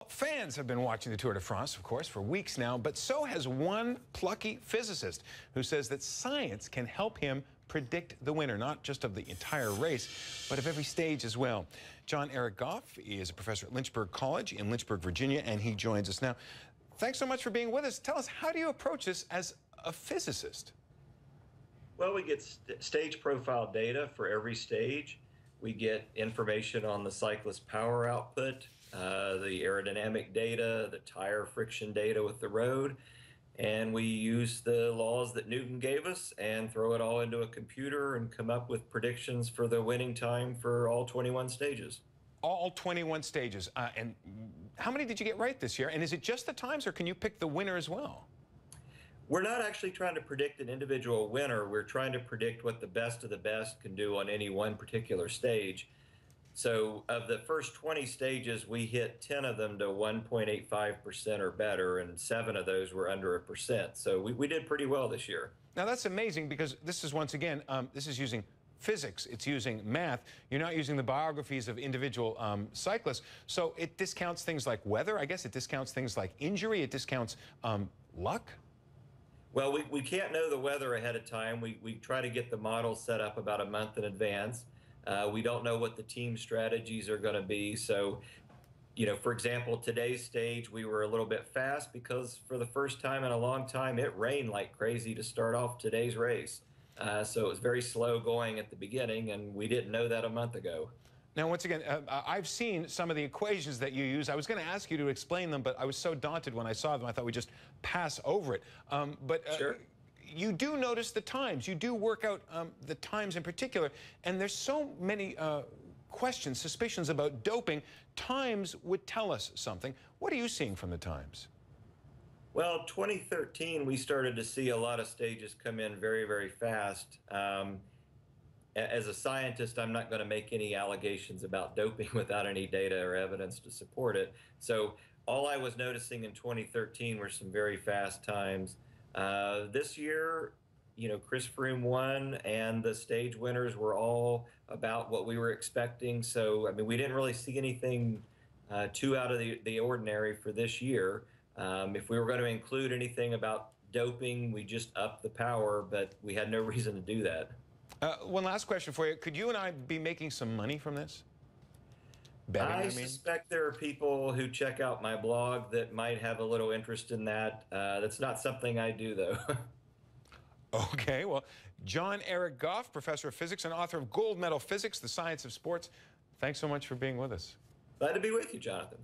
Fans have been watching the Tour de France, of course, for weeks now, but so has one plucky physicist who says that science can help him predict the winner, not just of the entire race, but of every stage as well. John Eric Goff is a professor at Lynchburg College in Lynchburg, Virginia, and he joins us now. Thanks so much for being with us. Tell us, how do you approach this as a physicist? Well, we get stage profile data for every stage. We get information on the cyclist power output, the aerodynamic data, the tire friction data with the road, and we use the laws that Newton gave us and throw it all into a computer and come up with predictions for the winning time for all 21 stages. All 21 stages. And how many did you get right this year? And is it just the times, or can you pick the winner as well? We're not actually trying to predict an individual winner. We're trying to predict what the best of the best can do on any one particular stage. So of the first 20 stages, we hit 10 of them to 1.85% or better, and 7 of those were under 1%. So we did pretty well this year. Now, that's amazing, because this is, once again, this is using physics. It's using math. You're not using the biographies of individual cyclists. So it discounts things like weather. I guess it discounts things like injury. It discounts luck. Well, we can't know the weather ahead of time. We try to get the model set up about a month in advance. We don't know what the team strategies are going to be. So, for example, today's stage, we were a little bit fast because for the first time in a long time, it rained like crazy to start off today's race. So it was very slow going at the beginning, and we didn't know that a month ago. Now, once again, I've seen some of the equations that you use. I was going to ask you to explain them, but I was so daunted when I saw them, I thought we'd just pass over it. Sure. You do notice the times. You do work out the times in particular, and there's so many questions, suspicions about doping. Times would tell us something. What are you seeing from the times? Well, 2013, we started to see a lot of stages come in very, very fast. As a scientist, I'm not going to make any allegations about doping without any data or evidence to support it. So all I was noticing in 2013 were some very fast times. This year, Chris Froome won, and the stage winners were all about what we were expecting. So, I mean, we didn't really see anything too out of the ordinary for this year. If we were going to include anything about doping, we just upped the power, but we had no reason to do that. One last question for you. Could you and I be making some money from this? Betting, I mean? Suspect there are people who check out my blog that might have a little interest in that. That's not something I do, though. Okay, well, John Eric Goff, professor of physics and author of Gold Medal Physics, The Science of Sports. Thanks so much for being with us. Glad to be with you, Jonathan.